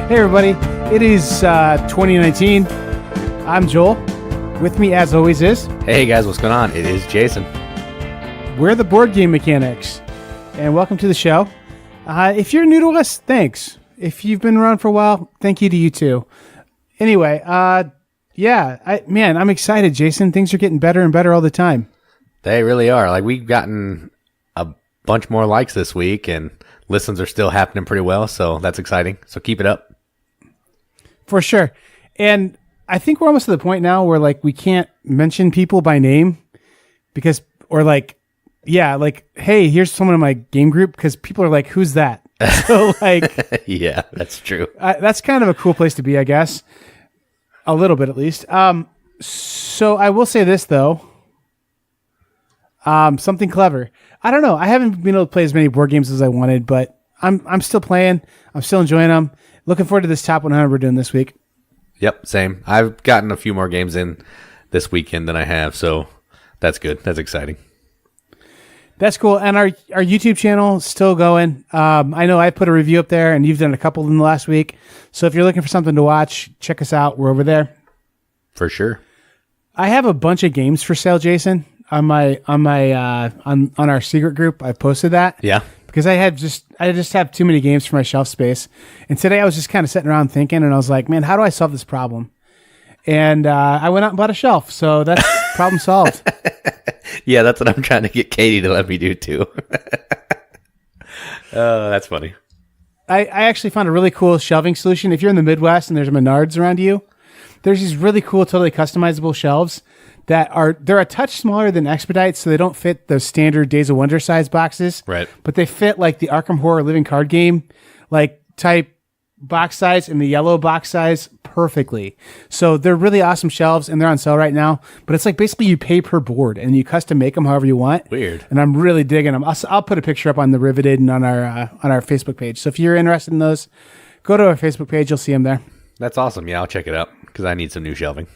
Hey everybody, it is 2019. I'm Joel. With me as always is... Hey guys, what's going on? It is Jason. We're the Board Game Mechanics, and welcome to the show. If you're new to us, thanks. If you've been around for a while, thank you to you too. Anyway, I'm excited, Jason. Things are getting better and better all the time. They really are. Like, we've gotten a bunch more likes this week, and listens are still happening pretty well, so that's exciting. So keep it up. For sure. And I think we're almost to the point now where, like, we can't mention people by name because, or like, yeah, like, hey, here's someone in my game group, because people are like, who's that? So, like, yeah, that's true. That's kind of a cool place to be, I guess. A little bit, at least. So I will say this, though. Something clever. I don't know. I haven't been able to play as many board games as I wanted, but I'm still playing. I'm still enjoying them. Looking forward to this top 100 we're doing this week. Yep, same. I've gotten a few more games in this weekend than I have, so that's good. That's exciting. That's cool. And our YouTube channel is still going. I know I put a review up there, and you've done a couple in the last week. So if you're looking for something to watch, check us out. We're over there. For sure. I have a bunch of games for sale, Jason, on our secret group. I posted that. Yeah. Because I just have too many games for my shelf space. And today I was just kind of sitting around thinking, and I was like, man, how do I solve this problem? And I went out and bought a shelf. So that's problem solved. Yeah, that's what I'm trying to get Katie to let me do too. Oh, that's funny. I actually found a really cool shelving solution. If you're in the Midwest and there's a Menards around you, there's these really cool, totally customizable shelves they're a touch smaller than Expedite, so they don't fit the standard Days of Wonder size boxes. Right. But they fit like the Arkham Horror Living Card Game, like type box size and the yellow box size perfectly. So they're really awesome shelves, and they're on sale right now. But it's like basically you pay per board, and you custom make them however you want. Weird. And I'm really digging them. I'll put a picture up on the Riveted and on our Facebook page. So if you're interested in those, go to our Facebook page. You'll see them there. That's awesome. Yeah, I'll check it out because I need some new shelving.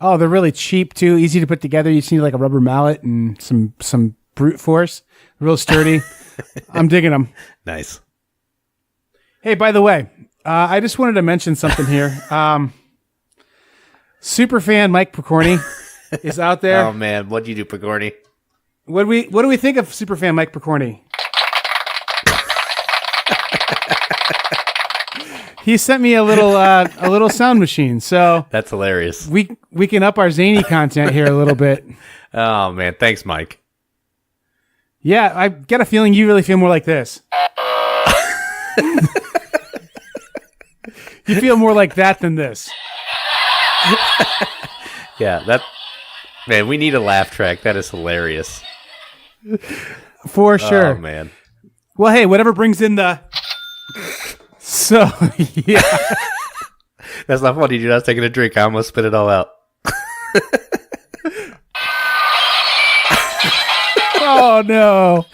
Oh, they're really cheap too, easy to put together. You just need like a rubber mallet and some brute force. Real sturdy. I'm digging them. Nice. Hey, by the way, I just wanted to mention something here. Superfan Mike Pokorny is out there. Oh man, what'd you do, Pokorny? What do we think of Superfan Mike Pokorny? He sent me a little sound machine, so that's hilarious. We can up our zany content here a little bit. Oh man, thanks, Mike. Yeah, I get a feeling you really feel more like this. You feel more like that than this. Yeah, man, we need a laugh track. That is hilarious. For sure. Oh man. Well, hey, whatever brings in the. So, yeah. That's not funny, dude. I was taking a drink. I almost spit it all out. Oh, no.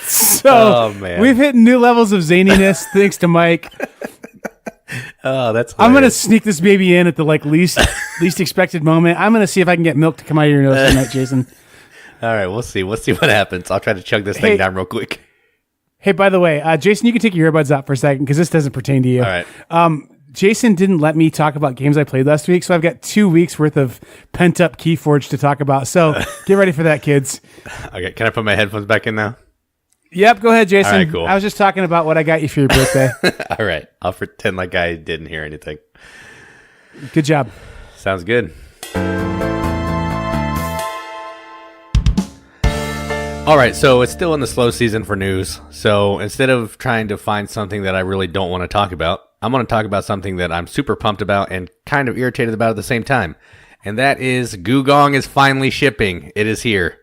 So, man. We've hit new levels of zaniness thanks to Mike. Oh, that's hilarious. I'm going to sneak this baby in at the least expected moment. I'm going to see if I can get milk to come out of your nose tonight, Jason. All right, we'll see. We'll see what happens. I'll try to chug this thing down real quick. Hey, by the way, Jason, you can take your earbuds out for a second because this doesn't pertain to you. All right. Jason didn't let me talk about games I played last week, so I've got 2 weeks worth of pent-up KeyForge to talk about. So get ready for that, kids. Okay, can I put my headphones back in now? Yep, go ahead, Jason. All right, cool. I was just talking about what I got you for your birthday. All right. I'll pretend like I didn't hear anything. Good job. Sounds good. All right, so it's still in the slow season for news. So instead of trying to find something that I really don't want to talk about, I'm going to talk about something that I'm super pumped about and kind of irritated about at the same time. And that is Gugong is finally shipping. It is here.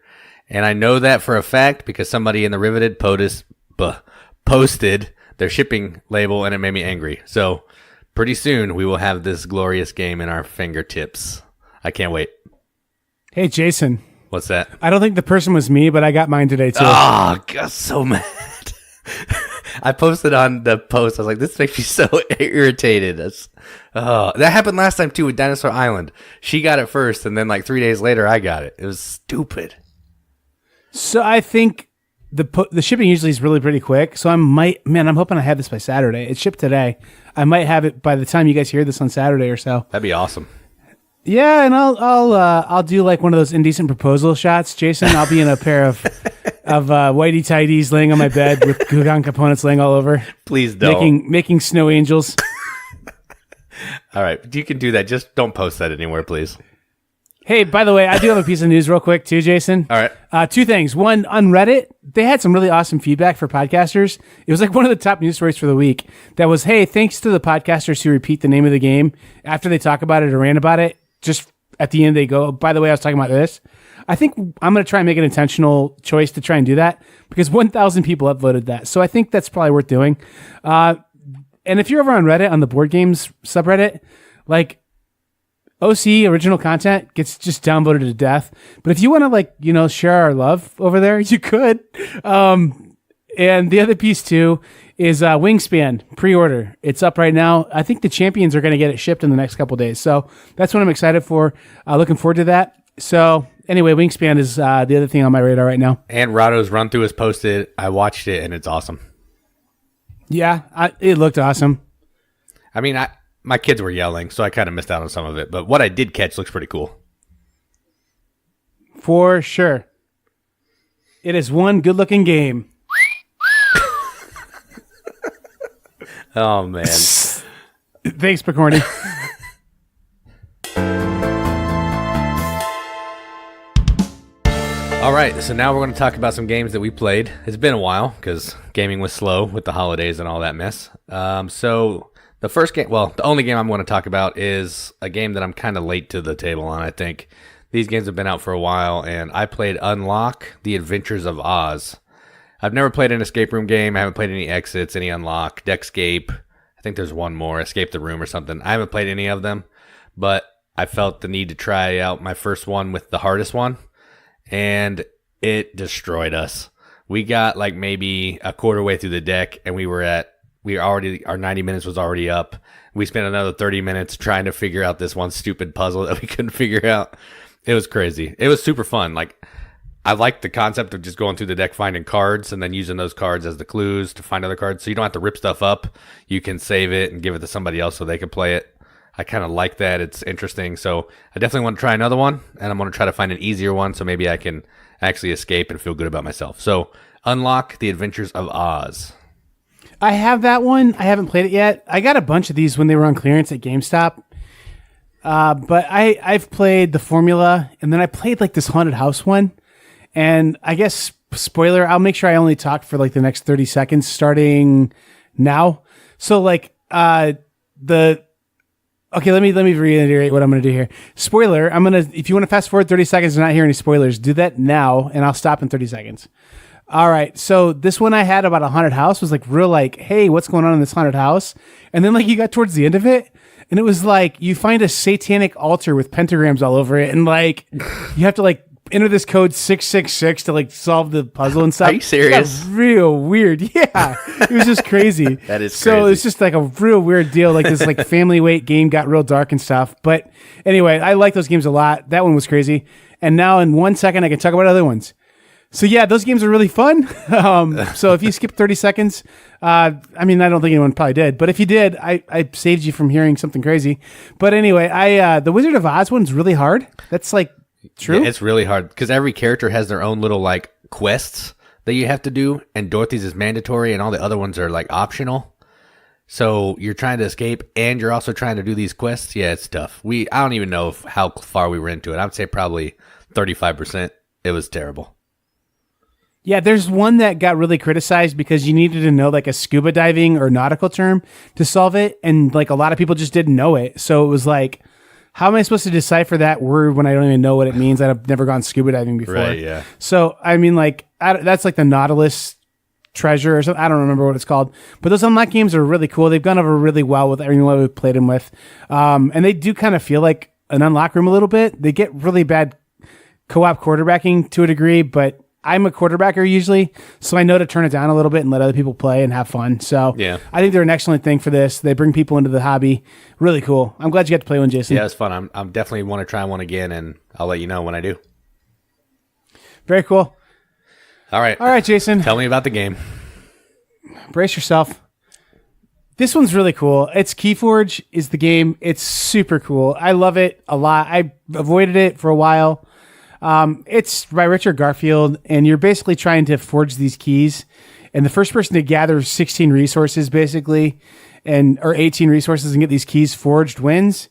And I know that for a fact because somebody in the Riveted posted their shipping label and it made me angry. So pretty soon we will have this glorious game in our fingertips. I can't wait. Hey, Jason. What's that? I don't think the person was me, but I got mine today, too. Oh, I got so mad. I posted on the post. I was like, this makes me so irritated. That happened last time, too, with Dinosaur Island. She got it first, and then like 3 days later, I got it. It was stupid. So I think the shipping usually is really pretty quick. So I'm hoping I have this by Saturday. It shipped today. I might have it by the time you guys hear this on Saturday or so. That'd be awesome. Yeah, and I'll do like one of those indecent proposal shots, Jason. I'll be in a pair of whitey tighties laying on my bed with Gugong components laying all over. Please don't. Making snow angels. All right, you can do that. Just don't post that anywhere, please. Hey, by the way, I do have a piece of news real quick too, Jason. All right. Two things. One, on Reddit, they had some really awesome feedback for podcasters. It was like one of the top news stories for the week. That was, hey, thanks to the podcasters who repeat the name of the game after they talk about it or rant about it. Just at the end, they go, by the way, I was talking about this. I think I'm going to try and make an intentional choice to try and do that because 1,000 people upvoted that. So I think that's probably worth doing. And if you're over on Reddit, on the board games subreddit, like, OC original content gets just downvoted to death. But if you want to share our love over there, you could. And the other piece too is Wingspan pre-order. It's up right now. I think the champions are going to get it shipped in the next couple days. So that's what I'm excited for. Looking forward to that. So anyway, Wingspan is the other thing on my radar right now. And Rado's run through is posted. I watched it and it's awesome. Yeah, it looked awesome. I mean, my kids were yelling, so I kind of missed out on some of it. But what I did catch looks pretty cool. For sure. It is one good-looking game. Oh, man. Thanks, Pokorny. All right, so now we're going to talk about some games that we played. It's been a while because gaming was slow with the holidays and all that mess. So the first game, well, the only game I'm going to talk about is a game that I'm kind of late to the table on, I think. These games have been out for a while, and I played Unlock: The Adventures of Oz. I've never played an escape room game. I haven't played any Exits, any Unlock, Dexcape. I think there's one more, Escape the Room or something. I haven't played any of them, but I felt the need to try out my first one with the hardest one, and it destroyed us. We got like maybe a quarter way through the deck, and our 90 minutes was already up. We spent another 30 minutes trying to figure out this one stupid puzzle that we couldn't figure out. It was crazy. It was super fun. Like, I like the concept of just going through the deck, finding cards, and then using those cards as the clues to find other cards. So you don't have to rip stuff up. You can save it and give it to somebody else so they can play it. I kind of like that. It's interesting. So I definitely want to try another one, and I'm going to try to find an easier one so maybe I can actually escape and feel good about myself. So Unlock: The Adventures of Oz. I have that one. I haven't played it yet. I got a bunch of these when they were on clearance at GameStop. But I've played the formula, and then I played like this haunted house one. And I guess, spoiler, I'll make sure I only talk for like the next 30 seconds starting now. So like, okay, let me reiterate what I'm going to do here. Spoiler, if you want to fast forward 30 seconds and not hear any spoilers, do that now, and I'll stop in 30 seconds. All right, so this one I had about a haunted house was like real like, hey, what's going on in this haunted house? And then like you got towards the end of it, and it was like you find a satanic altar with pentagrams all over it, and like you have to like enter this code 666 to like solve the puzzle and stuff. Are you serious? It got real weird. Yeah, it was just crazy. That is so crazy. it's just like a real weird deal. Like this like family weight game got real dark and stuff. But anyway, I like those games a lot. That one was crazy. And now in 1 second, I can talk about other ones. So yeah, those games are really fun. So if you skip 30 seconds, I mean, I don't think anyone probably did, but if you did, I saved you from hearing something crazy. But anyway, the Wizard of Oz one's really hard. That's like true. Yeah, it's really hard because every character has their own little like quests that you have to do, and Dorothy's is mandatory, and all the other ones are like optional. So you're trying to escape, and you're also trying to do these quests. Yeah, it's tough. I don't even know how far we were into it. I would say probably 35%. It was terrible. Yeah, there's one that got really criticized because you needed to know like a scuba diving or nautical term to solve it. And like a lot of people just didn't know it. So it was like, how am I supposed to decipher that word when I don't even know what it means? I've never gone scuba diving before. Right, yeah. So, I mean, like, that's like the Nautilus treasure or something. I don't remember what it's called. But those Unlock games are really cool. They've gone over really well with everyone we've played them with. And they do kind of feel like an Unlock room a little bit. They get really bad co-op quarterbacking to a degree, but I'm a quarterbacker usually, so I know to turn it down a little bit and let other people play and have fun. So yeah. I think they're an excellent thing for this. They bring people into the hobby. Really cool. I'm glad you got to play one, Jason. Yeah, it's fun. I'm definitely want to try one again, and I'll let you know when I do. Very cool. All right, Jason. Tell me about the game. Brace yourself. This one's really cool. It's KeyForge is the game. It's super cool. I love it a lot. I avoided it for a while. It's by Richard Garfield, and you're basically trying to forge these keys. And the first person to gather 16 resources, basically, or 18 resources and get these keys forged wins.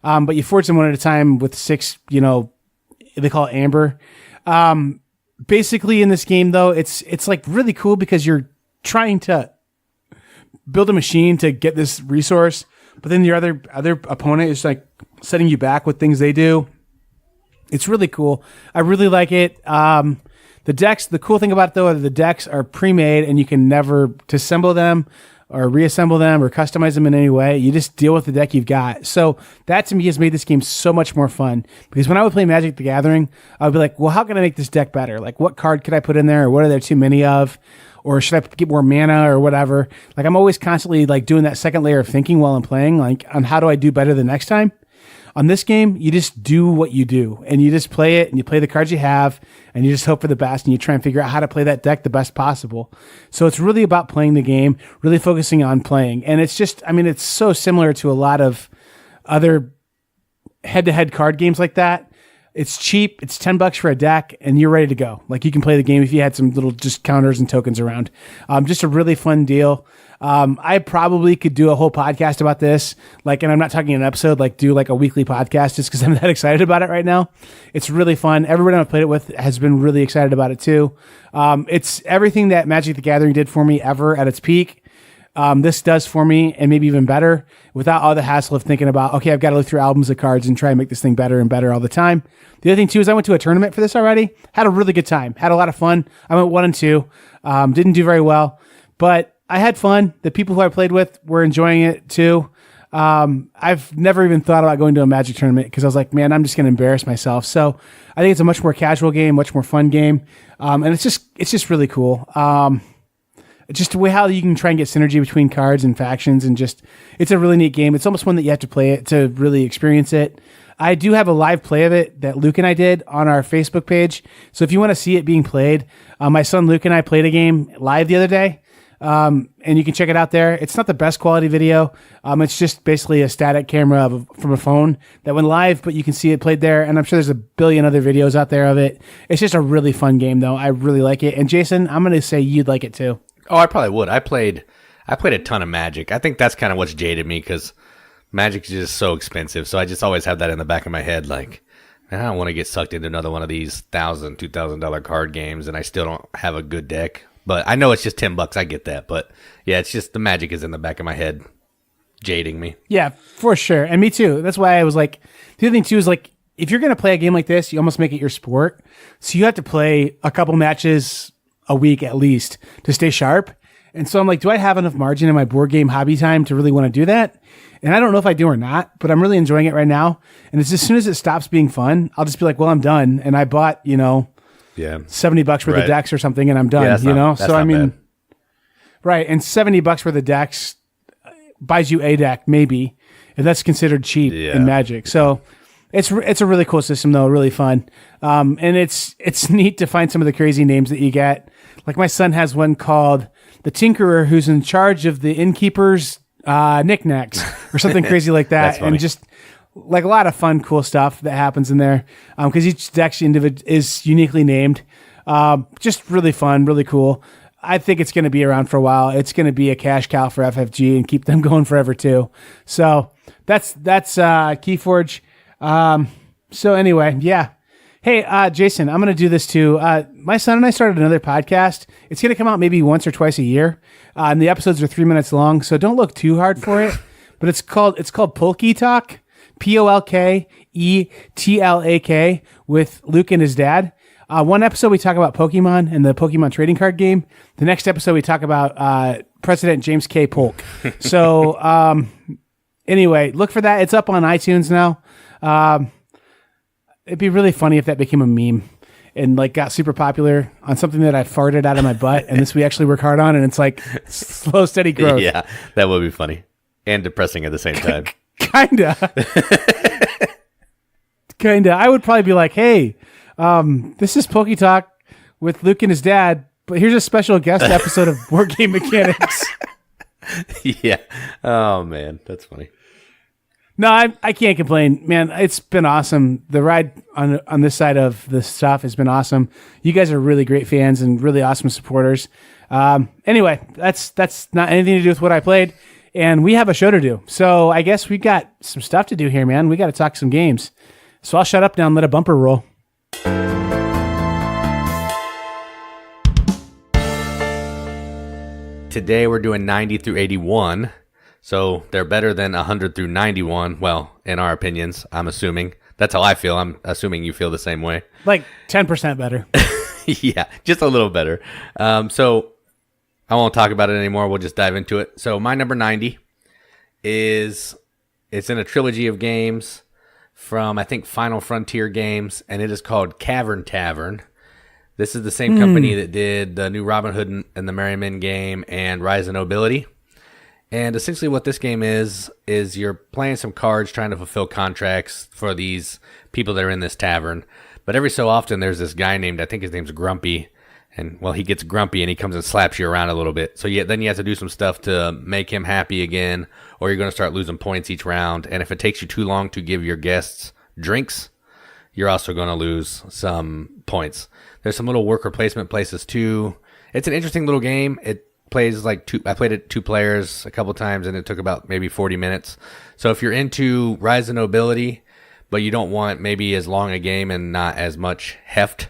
But you forge them one at a time with 6, they call it amber. Basically in this game though, it's like really cool because you're trying to build a machine to get this resource, but then your other opponent is like setting you back with things they do. It's really cool. I really like it. The decks, the cool thing about it though, are the decks are pre-made and you can never disassemble them or reassemble them or customize them in any way. You just deal with the deck you've got. So that to me has made this game so much more fun, because when I would play Magic the Gathering, I would be like, well, how can I make this deck better? Like, what card could I put in there? Or what are there too many of? Or should I get more mana or whatever? Like, I'm always constantly like doing that second layer of thinking while I'm playing, like on how do I do better the next time? On this game, you just do what you do, and you just play it, and you play the cards you have, and you just hope for the best, and you try and figure out how to play that deck the best possible. So it's really about playing the game, really focusing on playing. And it's just, I mean, it's so similar to a lot of other head-to-head card games like that. It's cheap. It's $10 for a deck, and you're ready to go. Like, you can play the game if you had some little just counters and tokens around. Just a really fun deal. I probably could do a whole podcast about this, like, and I'm not talking an episode, like do like a weekly podcast just because I'm that excited about it right now. It's really fun. Everyone I've played it with has been really excited about it too. It's everything that Magic the Gathering did for me ever at its peak. This does for me, and maybe even better, without all the hassle of thinking about, okay, I've got to look through albums of cards and try and make this thing better and better all the time. The other thing too is I went to a tournament for this already, had a really good time, had a lot of fun. I went 1 and 2, didn't do very well, but I had fun. The people who I played with were enjoying it too. I've never even thought about going to a Magic tournament because I was like, man, I'm just going to embarrass myself. So I think it's a much more casual game, much more fun game. And it's just really cool. Just the way how you can try and get synergy between cards and factions, and just, it's a really neat game. It's almost one that you have to play it to really experience it. I do have a live play of it that Luke and I did on our Facebook page. So if you want to see it being played, my son Luke and I played a game live the other day. And you can check it out there. It's not the best quality video. It's just basically a static camera from a phone that went live, but you can see it played there. And I'm sure there's a billion other videos out there of it. It's just a really fun game though. I really like it. And Jason, I'm going to say you'd like it too. Oh, I probably would. I played a ton of Magic. I think that's kind of what's jaded me, because Magic is just so expensive. So I just always have that in the back of my head. Like, man, I don't want to get sucked into another one of these $1,000, $2,000 card games, and I still don't have a good deck. But I know it's just $10. I get that. But yeah, it's just the Magic is in the back of my head, jading me. Yeah, for sure. And me too. That's why I was like, the other thing too is like, if you're going to play a game like this, you almost make it your sport. So you have to play a couple matches a week at least to stay sharp. And so I'm like, do I have enough margin in my board game hobby time to really want to do that? And I don't know if I do or not, but I'm really enjoying it right now. And it's as soon as it stops being fun, I'll just be like, well, I'm done. And I bought, $70 worth of decks or something, and I'm done, So I mean, bad. Right. And $70 worth of decks buys you a deck, maybe, and that's considered cheap in Magic. So it's a really cool system though, really fun. And it's neat to find some of the crazy names that you get. Like my son has one called the Tinkerer, who's in charge of the innkeeper's knickknacks or something crazy like that. And just like a lot of fun, cool stuff that happens in there. Because each deck is uniquely named. Just really fun, really cool. I think it's going to be around for a while. It's going to be a cash cow for FFG and keep them going forever too. So that's KeyForge. So anyway, yeah. Hey, Jason, I'm going to do this too. My son and I started another podcast. It's going to come out maybe once or twice a year. And the episodes are 3 minutes long, so don't look too hard for it. But it's called Polky Talk, POLKETLAK, with Luke and his dad. One episode we talk about Pokemon and the Pokemon trading card game. The next episode we talk about President James K. Polk. So anyway, look for that. It's up on iTunes now. It'd be really funny if that became a meme and like got super popular on something that I farted out of my butt, and this we actually work hard on, and it's like slow, steady growth. Yeah, that would be funny and depressing at the same time. Kinda. I would probably be like, hey, this is Poke Talk with Luke and his dad. But here's a special guest episode of Board Game Mechanics. Yeah. Oh man, that's funny. No, I can't complain, man. It's been awesome. The ride on this side of the stuff has been awesome. You guys are really great fans and really awesome supporters. Anyway, that's not anything to do with what I played, and we have a show to do. So I guess we got some stuff to do here, man. We got to talk some games. So I'll shut up now and let a bumper roll. Today we're doing 90 through 81. So they're better than 100 through 91. Well, in our opinions, I'm assuming. That's how I feel. I'm assuming you feel the same way. Like 10% better. Yeah, just a little better. So I won't talk about it anymore. We'll just dive into it. So my number 90 it's in a trilogy of games from, I think, Final Frontier Games, and it is called Cavern Tavern. This is the same company that did the new Robin Hood and the Merry Men game and Rise of Nobility. And essentially what this game is you're playing some cards trying to fulfill contracts for these people that are in this tavern. But every so often there's this guy named, I think his name's Grumpy. And, well, he gets grumpy and he comes and slaps you around a little bit. So then you have to do some stuff to make him happy again, or you're going to start losing points each round. And if it takes you too long to give your guests drinks, you're also going to lose some points. There's some little worker placement places too. It's an interesting little game. It plays like I played it 2 players a couple times, and it took about maybe 40 minutes. So if you're into Rise of Nobility, but you don't want maybe as long a game and not as much heft,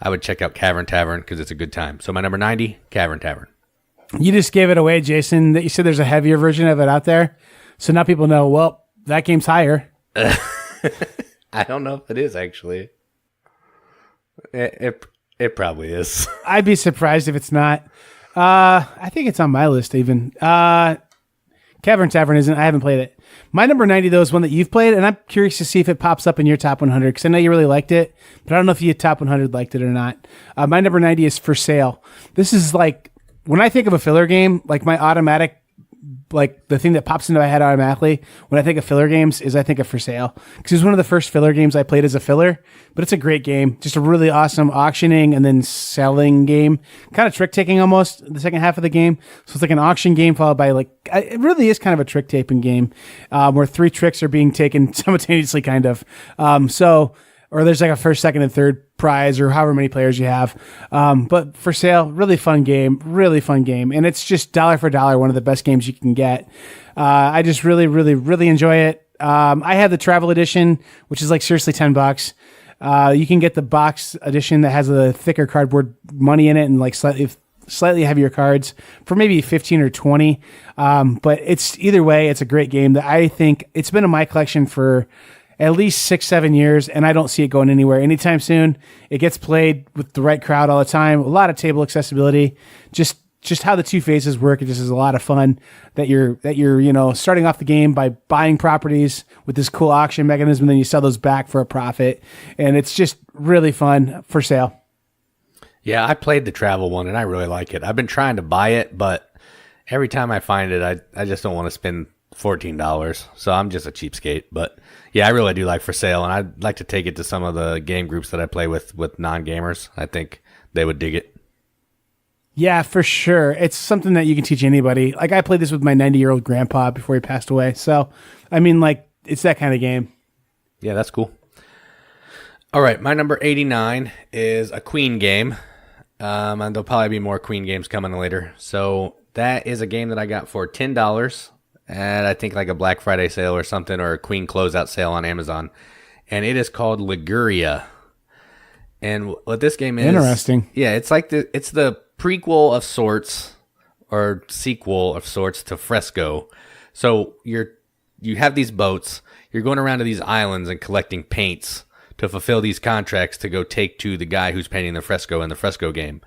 I would check out Cavern Tavern because it's a good time. So my number 90, Cavern Tavern. You just gave it away, Jason, that you said there's a heavier version of it out there. So now people know, well, that game's higher. I don't know if it is, actually. It probably is. I'd be surprised if it's not. I think it's on my list even. Cavern Tavern isn't. I haven't played it. My number 90, though, is one that you've played, and I'm curious to see if it pops up in your top 100, because I know you really liked it, but I don't know if you top 100 liked it or not. My number 90 is For Sale. This is like, when I think of a filler game, like my automatic, like the thing that pops into my head automatically when I think of filler games is I think of For Sale, because it was one of the first filler games I played as a filler. But it's a great game, just a really awesome auctioning and then selling game, kind of trick taking almost the second half of the game. So it's like an auction game followed by it really is kind of a trick taking game where 3 tricks are being taken simultaneously, kind of. Or there's like a first, second, and third prize, or however many players you have. But For Sale, really fun game. And it's just dollar for dollar, one of the best games you can get. I just really, really, really enjoy it. I have the travel edition, which is like seriously $10. You can get the box edition that has a thicker cardboard money in it and like slightly heavier cards for maybe 15 or 20. But it's either way, it's a great game that I think it's been in my collection for at least 6-7 years, and I don't see it going anywhere anytime soon. It gets played with the right crowd all the time. A lot of table accessibility. Just how the 2 phases work. It just is a lot of fun that you're starting off the game by buying properties with this cool auction mechanism, and then you sell those back for a profit, and it's just really fun. For Sale. Yeah, I played the travel one, and I really like it. I've been trying to buy it, but every time I find it, I just don't want to spend $14. So I'm just a cheapskate. But yeah, I really do like For Sale, and I'd like to take it to some of the game groups that I play with non-gamers. I think they would dig it. Yeah, for sure. It's something that you can teach anybody. Like, I played this with my 90-year-old grandpa before he passed away. So, I mean, like, it's that kind of game. Yeah, that's cool. All right, my number 89 is a Queen game. And there'll probably be more Queen games coming later. So that is a game that I got for $10 at, I think, like a Black Friday sale or something, or a Queen closeout sale on Amazon. And it is called Liguria. And what this game is... Interesting. Yeah, it's like it's the prequel of sorts, or sequel of sorts, to Fresco. So you have these boats. You're going around to these islands and collecting paints to fulfill these contracts to go take to the guy who's painting the fresco in the Fresco game.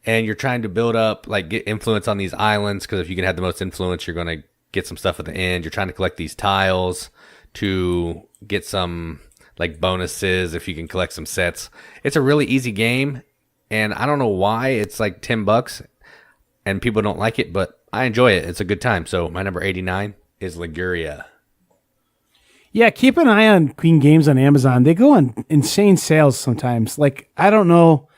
And you're trying to build up, like, get influence on these islands, because if you can have the most influence, you're going to get some stuff at the end. You're trying to collect these tiles to get some, like, bonuses if you can collect some sets. It's a really easy game, and I don't know why it's like $10 and people don't like it, but I enjoy it. It's a good time. So my number 89 is Liguria. Yeah, keep an eye on Queen games on Amazon. They go on insane sales sometimes. Like, I don't know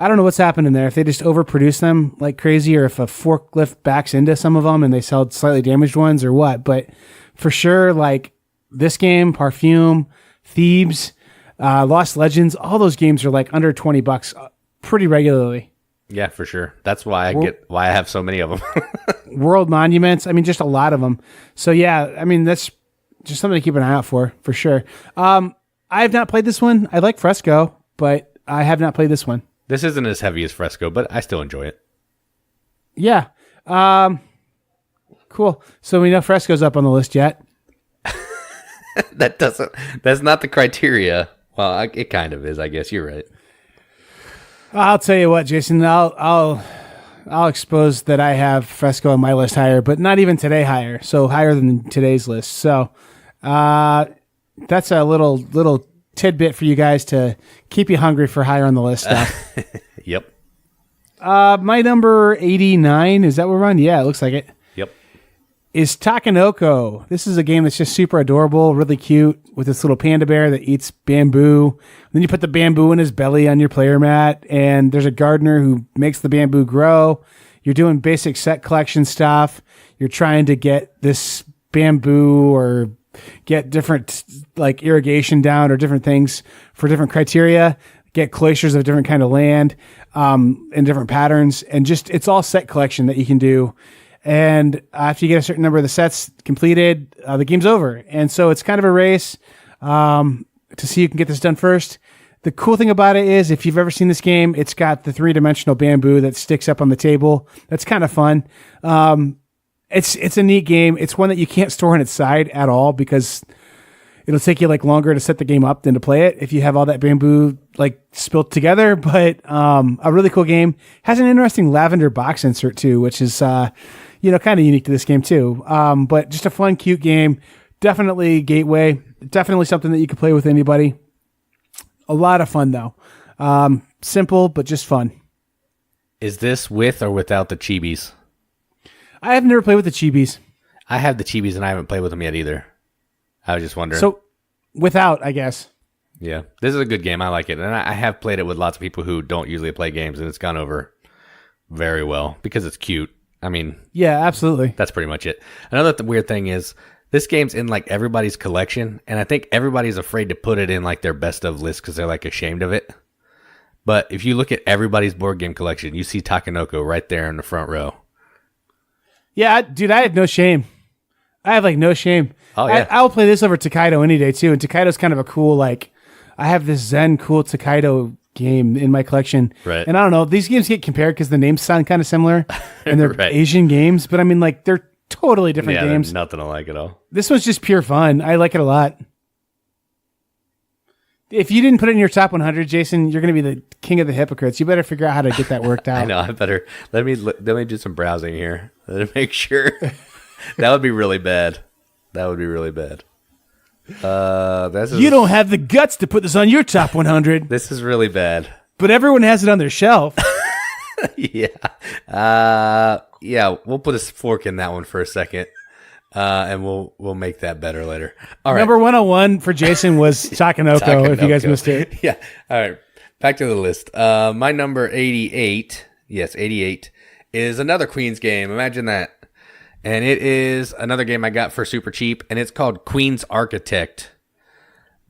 I don't know what's happening there. If they just overproduce them like crazy, or if a forklift backs into some of them and they sell slightly damaged ones, or what. But for sure, like this game, Parfume, Thebes, Lost Legends, all those games are like under $20 pretty regularly. Yeah, for sure. That's why I have so many of them. World Monuments. I mean, just a lot of them. So yeah, I mean, that's just something to keep an eye out for sure. I have not played this one. I like Fresco, but I have not played this one. This isn't as heavy as Fresco, but I still enjoy it. Yeah. Cool. So we know Fresco's up on the list yet. That's not the criteria. Well, it kind of is, I guess. You're right. I'll tell you what, Jason, I'll expose that I have Fresco on my list higher, but not even today higher. So higher than today's list. So, that's a little tidbit for you guys to keep you hungry for higher on the list stuff. Yep. My number 89, is that what we're on? Yeah, it looks like it. Yep. Is Takenoko. This is a game that's just super adorable, really cute, with this little panda bear that eats bamboo. Then you put the bamboo in his belly on your player mat, and there's a gardener who makes the bamboo grow. You're doing basic set collection stuff. You're trying to get this bamboo or get different like irrigation down or different things for different criteria, get cloisters of different kind of land in different patterns, and just it's all set collection that you can do. And after you get a certain number of the sets completed, the game's over. And so it's kind of a race to see who can get this done first. The cool thing about it is, if you've ever seen this game, it's got the 3-dimensional bamboo that sticks up on the table. That's kind of fun. It's a neat game. It's one that you can't store on its side at all because it'll take you like longer to set the game up than to play it if you have all that bamboo like spilt together. But a really cool game. Has an interesting lavender box insert too, which is kind of unique to this game too. But just a fun, cute game. Definitely gateway. Definitely something that you can play with anybody. A lot of fun though. Simple but just fun. Is this with or without the chibis? I have never played with the chibis. I have the chibis and I haven't played with them yet either. I was just wondering. So, without, I guess. Yeah, this is a good game. I like it. And I have played it with lots of people who don't usually play games, and it's gone over very well because it's cute. I mean... Yeah, absolutely. That's pretty much it. Another weird thing is, this game's in like everybody's collection, and I think everybody's afraid to put it in like their best of list because they're like ashamed of it. But if you look at everybody's board game collection, you see Takenoko right there in the front row. Yeah, dude, I have no shame. I have like no shame. Oh, yeah. I'll play this over Takedo any day too. And Takedo's kind of a cool, like, I have this Zen cool Takedo game in my collection. Right. And I don't know, these games get compared because the names sound kind of similar and they're right. Asian games, but I mean, like, they're totally different games. They're nothing alike at all. This one's just pure fun. I like it a lot. If you didn't put it in your top 100, Jason, you're going to be the king of the hypocrites. You better figure out how to get that worked out. I know. I better let me do some browsing here to make sure. That would be really bad. That would be really bad. You don't have the guts to put this on your top 100. This is really bad. But everyone has it on their shelf. Yeah. Yeah. We'll put a fork in that one for a second. And we'll make that better later. All right. Number 101 for Jason was Takenoko, if you guys missed it. Yeah. All right. Back to the list. My number 88, yes, 88, is another Queen's game. Imagine that. And it is another game I got for super cheap, and it's called Queen's Architect.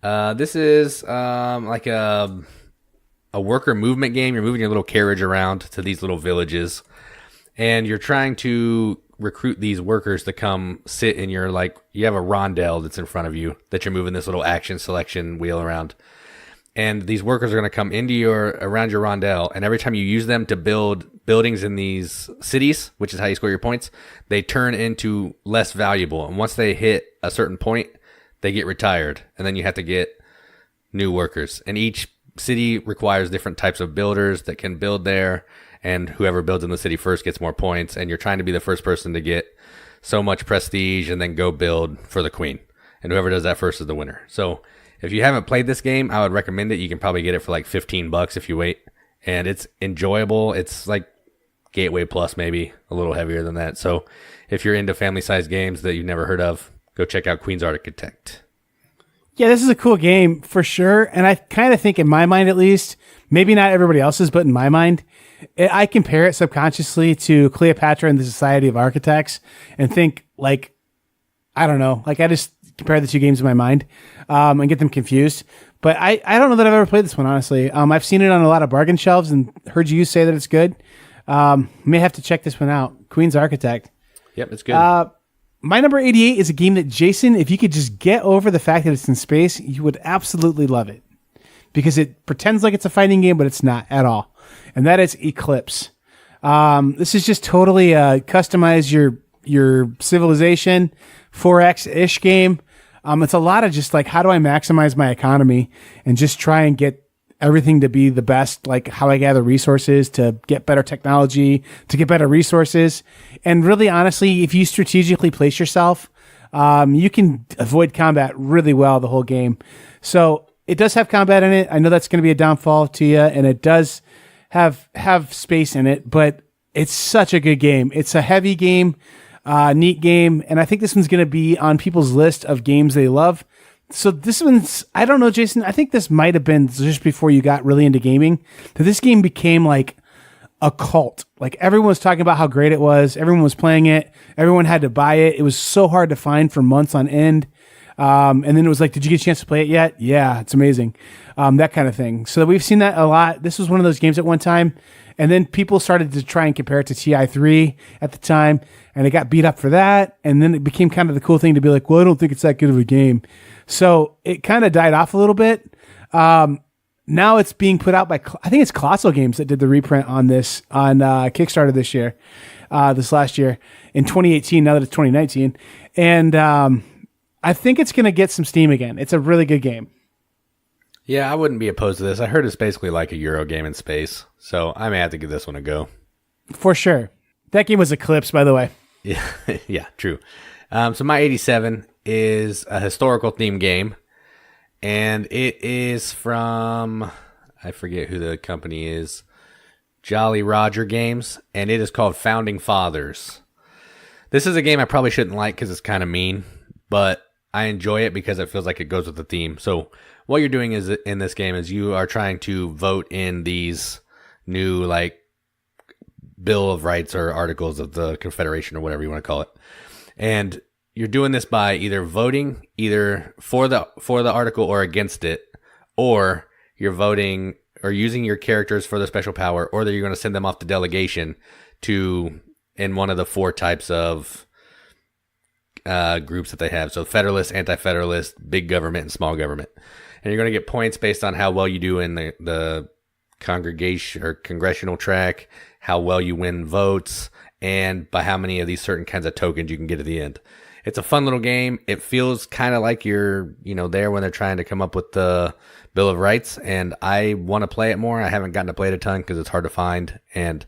This is like a worker movement game. You're moving your little carriage around to these little villages, and you're trying to recruit these workers to come sit in your, like, you have a rondel that's in front of you that you're moving this little action selection wheel around. And these workers are going to come around your rondel, and every time you use them to build buildings in these cities, which is how you score your points, they turn into less valuable. And once they hit a certain point, they get retired, and then you have to get new workers. And each city requires different types of builders that can build there, and whoever builds in the city first gets more points, and you're trying to be the first person to get so much prestige and then go build for the queen. And whoever does that first is the winner. So if you haven't played this game, I would recommend it. You can probably get it for like $15 if you wait. And it's enjoyable. It's like Gateway Plus, maybe a little heavier than that. So if you're into family-sized games that you've never heard of, go check out Queen's Architect. Yeah, this is a cool game for sure. And I kind of think in my mind, at least, maybe not everybody else's, but in my mind, I compare it subconsciously to Cleopatra and the Society of Architects and think like, I don't know, like I just compare the two games in my mind and get them confused. But I don't know that I've ever played this one, honestly. I've seen it on a lot of bargain shelves and heard you say that it's good. May have to check this one out. Queen's Architect. Yep, it's good. My number 88 is a game that, Jason, if you could just get over the fact that it's in space, you would absolutely love it. Because it pretends like it's a fighting game, but it's not at all. And that is Eclipse. This is just totally customize your civilization, 4X-ish game. It's a lot of just like, how do I maximize my economy and just try and get everything to be the best, like how I gather resources to get better technology, to get better resources. And really, honestly, if you strategically place yourself, you can avoid combat really well the whole game. So it does have combat in it. I know that's going to be a downfall to you, and it does have space in it, but it's such a good game. It's a heavy game, neat game, and I think this one's going to be on people's list of games they love. So this one's, I don't know, Jason, I think this might have been just before you got really into gaming, that this game became like a cult. Like everyone was talking about how great it was. Everyone was playing it. Everyone had to buy it. It was so hard to find for months on end. And then it was like, did you get a chance to play it yet? Yeah, it's amazing. That kind of thing. So we've seen that a lot. This was one of those games at one time. And then people started to try and compare it to TI3 at the time. And it got beat up for that. And then it became kind of the cool thing to be like, well, I don't think it's that good of a game. So it kind of died off a little bit. Now it's being put out by, I think it's Colossal Games that did the reprint on this on Kickstarter this year, this last year in 2018, now that it's 2019. And I think it's going to get some steam again. It's a really good game. Yeah, I wouldn't be opposed to this. I heard it's basically like a Euro game in space, so I may have to give this one a go. For sure. That game was Eclipse, by the way. Yeah, yeah, true. So my 87 is a historical theme game, and it is from, I forget who the company is, Jolly Roger Games, and it is called Founding Fathers. This is a game I probably shouldn't like because it's kind of mean, but I enjoy it because it feels like it goes with the theme. So what you're doing is in this game is you are trying to vote in these new like Bill of Rights or Articles of the Confederation or whatever you want to call it. And you're doing this by either voting either for the article or against it, or you're voting or using your characters for the special power, or that you're going to send them off to delegation to in one of the four types of groups that they have. So Federalist, Anti-Federalist, Big Government, and Small Government. And you're going to get points based on how well you do in the congregation or congressional track, how well you win votes, and by how many of these certain kinds of tokens you can get at the end. It's a fun little game. It feels kind of like you're, there when they're trying to come up with the Bill of Rights, and I want to play it more. I haven't gotten to play it a ton because it's hard to find, and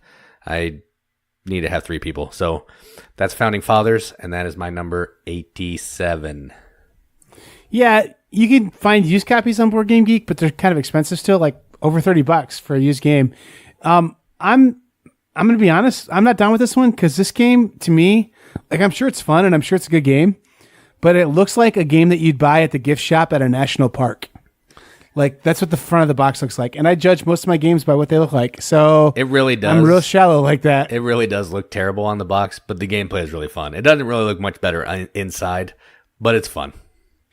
I need to have 3 people. So that's Founding Fathers, and that is my number 87. Yeah, you can find used copies on Board Game Geek, but they're kind of expensive still, like over $30 for a used game. I'm going to be honest. I'm not down with this one because this game, to me, like I'm sure it's fun and I'm sure it's a good game, but it looks like a game that you'd buy at the gift shop at a national park. Like that's what the front of the box looks like. And I judge most of my games by what they look like. So it really does. I'm real shallow like that. It really does look terrible on the box, but the gameplay is really fun. It doesn't really look much better inside, but it's fun.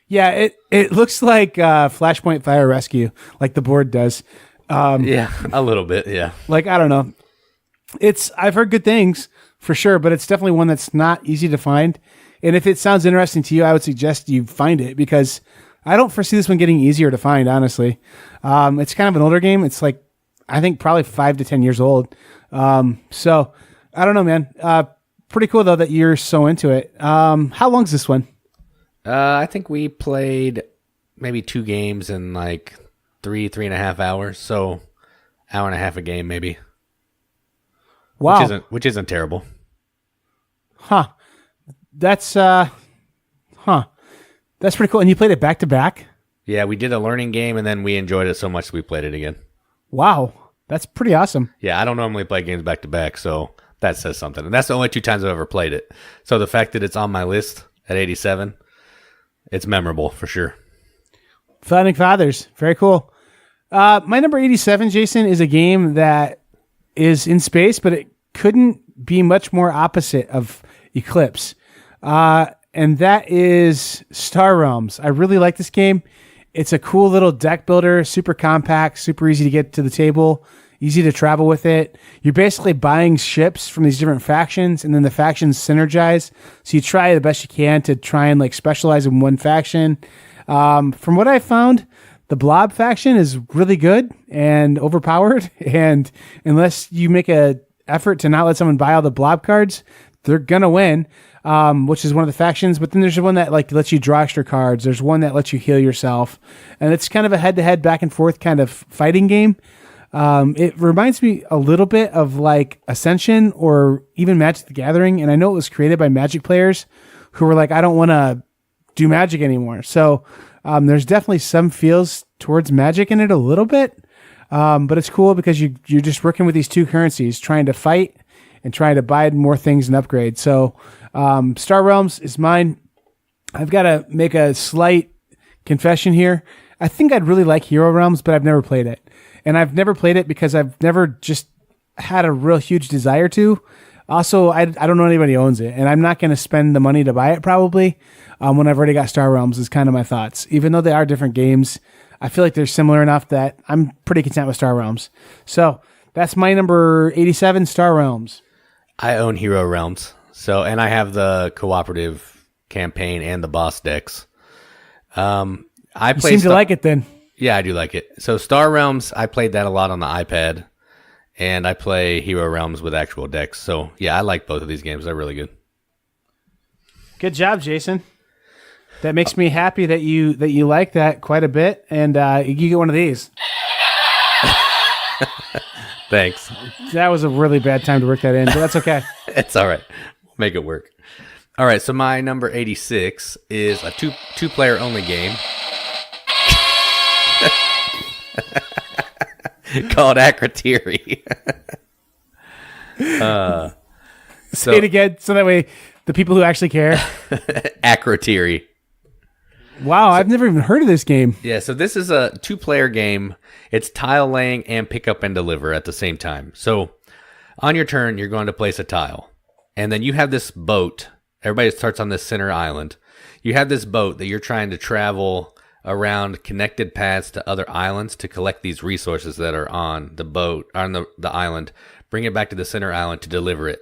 Yeah, it looks like Flashpoint Fire Rescue, like the board does. Yeah, a little bit, yeah. Like, I don't know. I've heard good things for sure, but it's definitely one that's not easy to find. And if it sounds interesting to you, I would suggest you find it because I don't foresee this one getting easier to find, honestly. It's kind of an older game. It's like, I think probably 5 to 10 years old. So I don't know, man. Pretty cool though that you're so into it. How long's this one? I think we played maybe 2 games in like 3.5 hours. So hour and a half a game, maybe. Wow. Which isn't terrible. Huh. That's pretty cool. And you played it back to back? Yeah, we did a learning game and then we enjoyed it so much we played it again. Wow. That's pretty awesome. Yeah, I don't normally play games back to back, so that says something. And that's the only 2 times I've ever played it. So the fact that it's on my list at 87, it's memorable for sure. Founding Fathers. Very cool. My number 87, Jason, is a game that is in space, but it couldn't be much more opposite of Eclipse. And that is Star Realms. I really like this game. It's a cool little deck builder, super compact, super easy to get to the table, easy to travel with it. You're basically buying ships from these different factions, and then the factions synergize. So you try the best you can to try and like specialize in one faction. From what I found, the Blob faction is really good and overpowered. And unless you make a effort to not let someone buy all the Blob cards, they're gonna win. Which is one of the factions, but then there's one that like lets you draw extra cards. There's one that lets you heal yourself, and it's kind of a head-to-head, back and forth kind of fighting game. It reminds me a little bit of like Ascension or even Magic the Gathering, and I know it was created by Magic players who were like, I don't want to do Magic anymore. So there's definitely some feels towards Magic in it a little bit, but it's cool because you're just working with these two currencies, trying to fight and trying to buy more things and upgrade. So Star Realms is mine. I've got to make a slight confession here. I think I'd really like Hero Realms, but I've never played it. And I've never played it because I've never just had a real huge desire to. Also, I don't know anybody who owns it, and I'm not going to spend the money to buy it probably when I've already got Star Realms is kind of my thoughts. Even though they are different games, I feel like they're similar enough that I'm pretty content with Star Realms. So that's my number 87, Star Realms. I own Hero Realms, and I have the cooperative campaign and the boss decks. You seem to like it then. Yeah, I do like it. So Star Realms, I played that a lot on the iPad, and I play Hero Realms with actual decks. So yeah, I like both of these games. They're really good. Good job, Jason. That makes me happy that you like that quite a bit, and you get one of these. Thanks. That was a really bad time to work that in, but that's okay. It's all right. We'll make it work. All right, so my number 86 is a two-player only game called Acrotiri. Say it again, so that way the people who actually care. Acrotiri. Wow, I've never even heard of this game. Yeah, so this is a two-player game. It's tile laying and pick up and deliver at the same time. So on your turn, you're going to place a tile. And then you have this boat. Everybody starts on this center island. You have this boat that you're trying to travel around connected paths to other islands to collect these resources that are on the boat, on the island, bring it back to the center island to deliver it.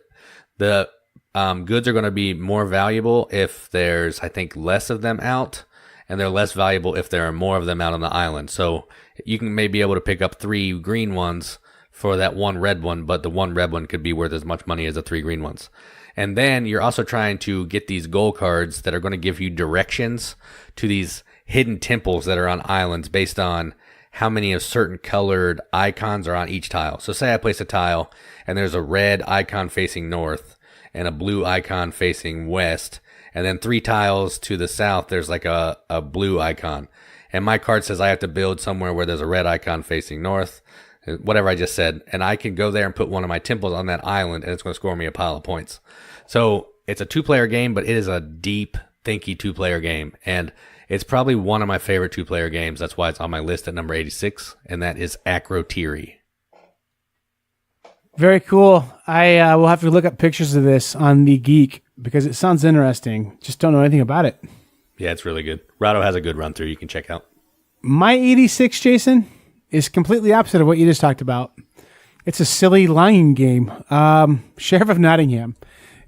The goods are going to be more valuable if there's, I think, less of them out, and they're less valuable if there are more of them out on the island. So you can maybe be able to pick up 3 green ones for that one red one, but the one red one could be worth as much money as the 3 green ones. And then you're also trying to get these goal cards that are going to give you directions to these hidden temples that are on islands based on how many of certain colored icons are on each tile. So say I place a tile and there's a red icon facing north and a blue icon facing west, and then 3 tiles to the south there's like a blue icon. And my card says I have to build somewhere where there's a red icon facing north, whatever I just said, and I can go there and put one of my temples on that island, and it's going to score me a pile of points. So it's a 2-player game, but it is a deep, thinky 2-player game, and it's probably one of my favorite 2-player games. That's why it's on my list at number 86, and that is Acrotiri. Very cool. I will have to look up pictures of this on The Geek because it sounds interesting. Just don't know anything about it. Yeah, it's really good. Rado has a good run through you can check out. My 86, Jason, is completely opposite of what you just talked about. It's a silly lying game. Sheriff of Nottingham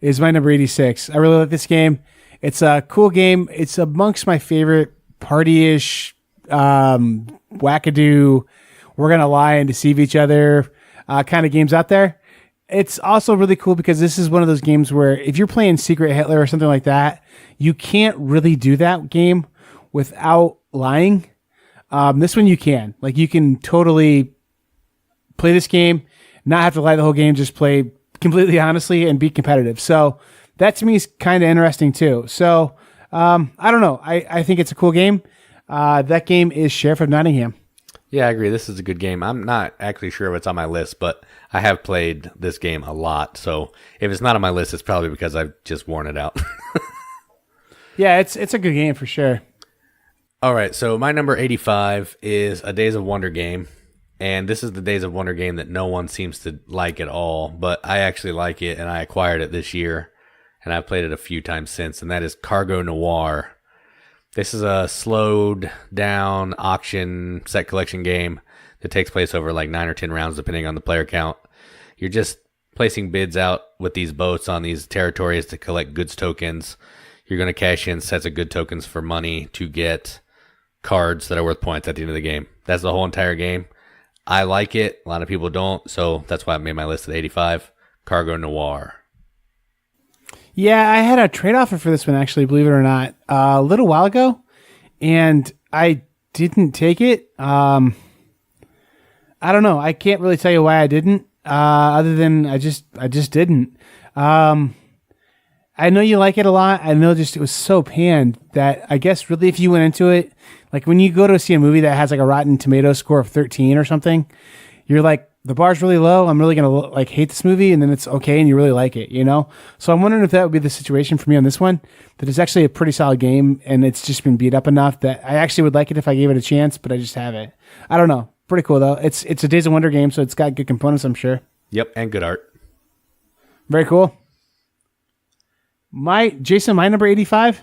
is my number 86. I really like this game. It's a cool game. It's amongst my favorite party-ish, wackadoo, we're going to lie and deceive each other kind of games out there. It's also really cool because this is one of those games where if you're playing Secret Hitler or something like that, you can't really do that game without lying. This one you can. Like, you can totally play this game, not have to lie the whole game, just play completely honestly and be competitive. So that to me is kind of interesting too. So I don't know. I think it's a cool game. That game is Sheriff of Nottingham. Yeah, I agree. This is a good game. I'm not actually sure if it's on my list, but I have played this game a lot. So if it's not on my list, it's probably because I've just worn it out. Yeah, it's a good game for sure. All right, so my number 85 is a Days of Wonder game. And this is the Days of Wonder game that no one seems to like at all, but I actually like it, and I acquired it this year, and I've played it a few times since, and that is Cargo Noir. This is a slowed down auction set collection game that takes place over like 9 or 10 rounds, depending on the player count. You're just placing bids out with these boats on these territories to collect goods tokens. You're going to cash in sets of good tokens for money to get cards that are worth points at the end of the game. That's the whole entire game. I like it. A lot of people don't, so that's why I made my list at 85. Cargo Noir. Yeah, I had a trade offer for this one, actually, believe it or not, a little while ago, and I didn't take it. I don't know. I can't really tell you why I didn't, other than I just didn't. I know you like it a lot. I know just it was so panned that I guess really if you went into it, like when you go to see a movie that has like a Rotten Tomatoes score of 13 or something, you're like, the bar's really low. I'm really going to like hate this movie, and then it's okay and you really like it, you know? So I'm wondering if that would be the situation for me on this one, that it's actually a pretty solid game and it's just been beat up enough that I actually would like it if I gave it a chance, but I just haven't. I don't know. Pretty cool though. It's a Days of Wonder game, so it's got good components, I'm sure. Yep, and good art. Very cool. Jason, my number 85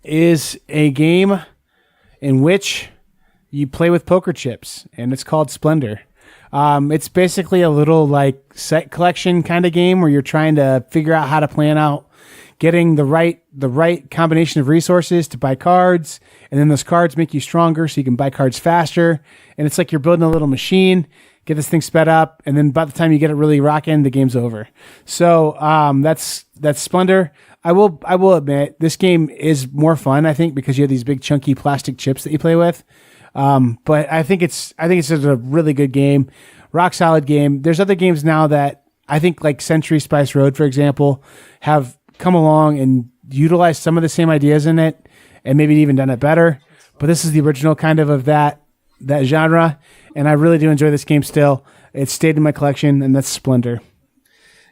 is a game in which you play with poker chips, and it's called Splendor. It's basically a little like set collection kind of game where you're trying to figure out how to plan out getting the right combination of resources to buy cards, and then those cards make you stronger so you can buy cards faster. And it's like you're building a little machine, get this thing sped up, and then by the time you get it really rocking, the game's over. So that's Splendor. I will admit this game is more fun, I think, because you have these big chunky plastic chips that you play with. But I think it's just a really good game, rock solid game. There's other games now that I think like Century Spice Road, for example, have come along and utilized some of the same ideas in it and maybe even done it better. But this is the original kind of that genre. And I really do enjoy this game still. It's stayed in my collection, and that's Splendor.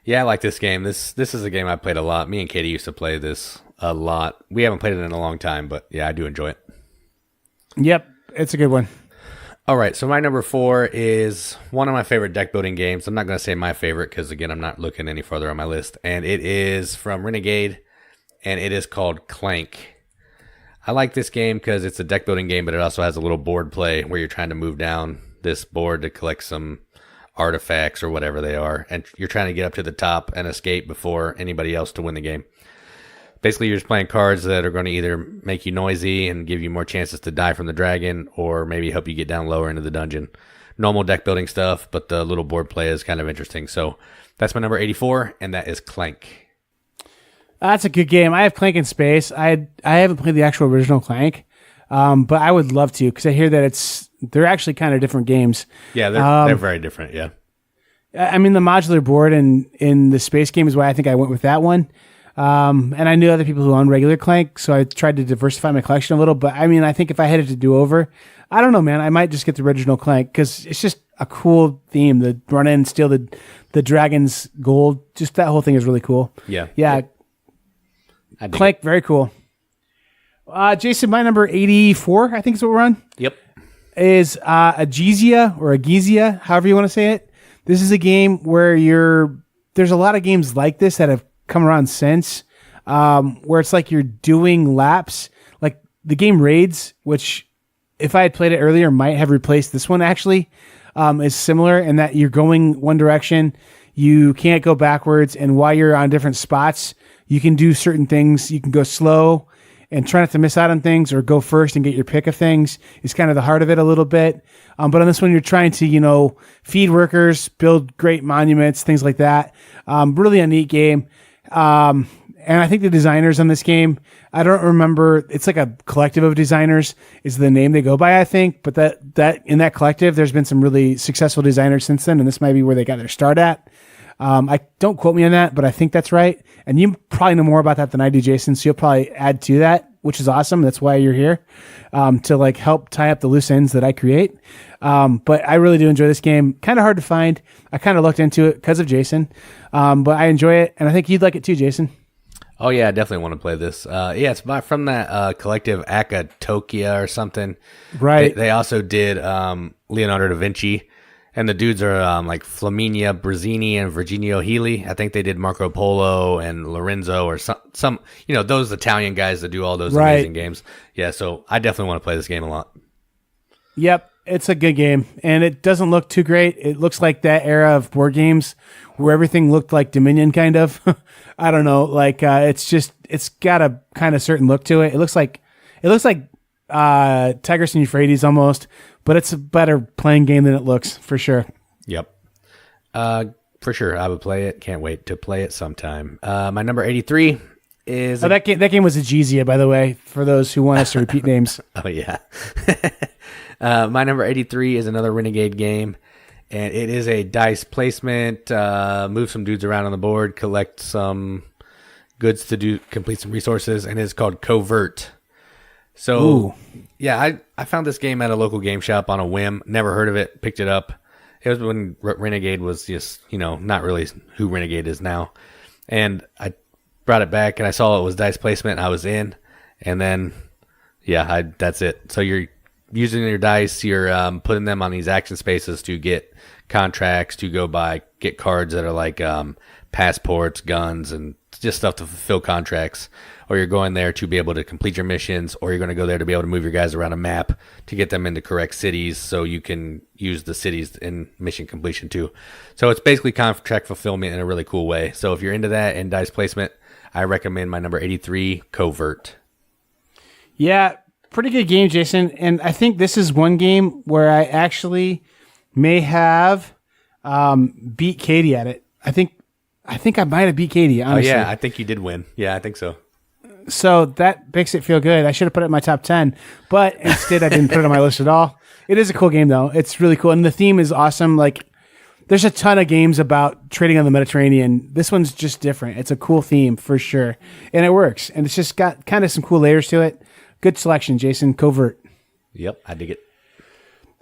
Yeah, I like this game. This is a game I played a lot. Me and Katie used to play this a lot. We haven't played it in a long time, but yeah, I do enjoy it. Yep, it's a good one. All right, so my number 4 is one of my favorite deck building games. I'm not going to say my favorite because, again, I'm not looking any further on my list. And it is from Renegade, and it is called Clank. I like this game because it's a deck building game, but it also has a little board play where you're trying to move down this board to collect some artifacts or whatever they are. And you're trying to get up to the top and escape before anybody else to win the game. Basically, you're just playing cards that are going to either make you noisy and give you more chances to die from the dragon, or maybe help you get down lower into the dungeon. Normal deck building stuff, but the little board play is kind of interesting. So that's my number 84, and that is Clank. That's a good game. I have Clank in Space. I haven't played the actual original Clank, but I would love to because I hear that they're actually kind of different games. Yeah, they're very different, yeah. I mean, the modular board in the Space game is why I think I went with that one. And I knew other people who own regular Clank, so I tried to diversify my collection a little. But I mean, I think if I had it to do over, I don't know, man, I might just get the original Clank because it's just a cool theme. The run in and steal the dragon's gold. Just that whole thing is really cool. Yeah. Clank, very cool. Jason, my number 84, I think is what we're on. Yep. Is Agizia or Agizia, however you want to say it. This is a game where there's a lot of games like this that have come around since, where it's like you're doing laps. Like the game Raids, which if I had played it earlier might have replaced this one actually, is similar in that you're going one direction, you can't go backwards, and while you're on different spots, you can do certain things. You can go slow and try not to miss out on things, or go first and get your pick of things. Is kind of the heart of it a little bit. But on this one, you're trying to, feed workers, build great monuments, things like that. Really a neat game. And I think the designers on this game, I don't remember, it's like a collective of designers is the name they go by, I think. But that in that collective, there's been some really successful designers since then, and this might be where they got their start at. I don't quote me on that, but I think that's right. And you probably know more about that than I do, Jason. So you'll probably add to that, which is awesome. That's why you're here, to help tie up the loose ends that I create. But I really do enjoy this game. Kind of hard to find. I kind of looked into it because of Jason, but I enjoy it, and I think you'd like it too, Jason. Oh yeah, I definitely want to play this. Yeah, it's from that collective Akatokia or something. Right. They also did Leonardo da Vinci, and the dudes are like Flaminia Brazzini and Virginio Healy. I think they did Marco Polo and Lorenzo or some those Italian guys that do all those amazing games. Yeah, so I definitely want to play this game a lot. Yep, it's a good game, and it doesn't look too great. It looks like that era of board games where everything looked like Dominion, kind of. I don't know, like it's got a kind of certain look to it. It looks like Tigris and Euphrates almost, but it's a better playing game than it looks for sure. Yep, for sure, I would play it. Can't wait to play it sometime. My number 83 is that game was EJason, by the way, for those who want us to repeat names. Oh yeah. My number 83 is another Renegade game, and it is a dice placement, move some dudes around on the board, collect some goods to complete some resources, and it's called Covert. So, yeah, I found this game at a local game shop on a whim, never heard of it, picked it up. It was when Renegade was just, not really who Renegade is now. And I brought it back, and I saw it was dice placement, I was in, and then, yeah, that's it. So you're using your dice, you're putting them on these action spaces to get contracts, to get cards that are like passports, guns, and just stuff to fulfill contracts. Or you're going there to be able to complete your missions, or you're going to go there to be able to move your guys around a map to get them into correct cities so you can use the cities in mission completion too. So it's basically contract fulfillment in a really cool way. So if you're into that and dice placement, I recommend my number 83, Covert. Yeah, pretty good game, Jason. And I think this is one game where I actually may have beat Katie at it. I think I might have beat Katie, honestly. Oh, yeah, I think you did win. Yeah, I think so. So that makes it feel good. I should have put it in my top 10, but instead I didn't put it on my list at all. It is a cool game, though. It's really cool. And the theme is awesome. Like, there's a ton of games about trading on the Mediterranean. This one's just different. It's a cool theme for sure. And it works. And it's just got kind of some cool layers to it. Good selection, Jason. Covert. Yep, I dig it.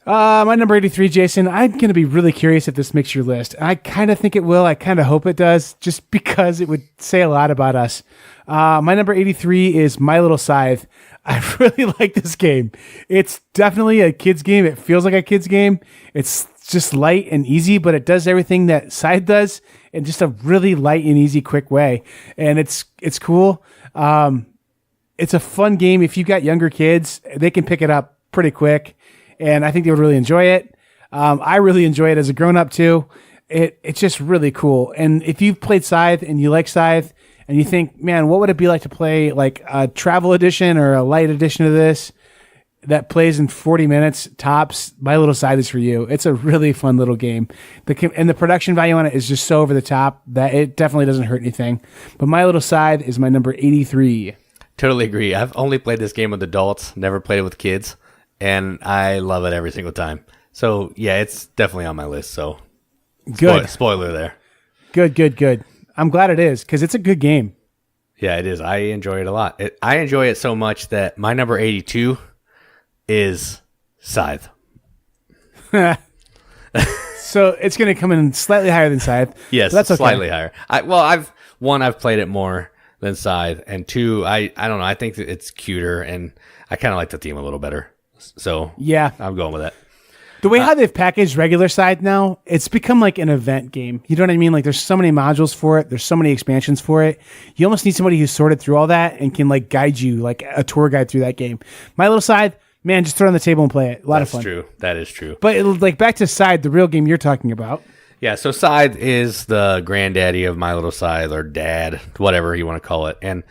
My number 83, Jason, I'm going to be really curious if this makes your list. I kind of think it will. I kind of hope it does, just because it would say a lot about us. My number 83 is My Little Scythe. I really like this game. It's definitely a kid's game. It feels like a kid's game. It's just light and easy, but it does everything that Scythe does in just a really light and easy, quick way. And it's cool. It's a fun game. If you've got younger kids, they can pick it up pretty quick. And I think they would really enjoy it. I really enjoy it as a grown-up too. It's just really cool. And if you've played Scythe and you like Scythe and you think, man, what would it be like to play like a travel edition or a light edition of this that plays in 40 minutes tops, My Little Scythe is for you. It's a really fun little game. And the production value on it is just so over the top that it definitely doesn't hurt anything. But My Little Scythe is my number 83. Totally agree. I've only played this game with adults, never played it with kids. And I love it every single time. So, yeah, it's definitely on my list. So, good. Spoiler there. Good. I'm glad it is, because it's a good game. Yeah, it is. I enjoy it a lot. I enjoy it so much that my number 82 is Scythe. So, it's going to come in slightly higher than Scythe. Yes, that's okay. Slightly higher. I've played it more than Scythe. And two, I don't know. I think that it's cuter, and I kind of like the theme a little better. So yeah, I'm going with that. The way how they've packaged regular Scythe now, it's become like an event game. You know what I mean? Like there's so many modules for it. There's so many expansions for it. You almost need somebody who's sorted through all that and can like guide you like a tour guide through that game. My Little Scythe, man, just throw it on the table and play it. A lot of fun. That's true. That is true. But like back to Scythe, the real game you're talking about. Yeah, so Scythe is the granddaddy of My Little Scythe, or dad, whatever you want to call it. And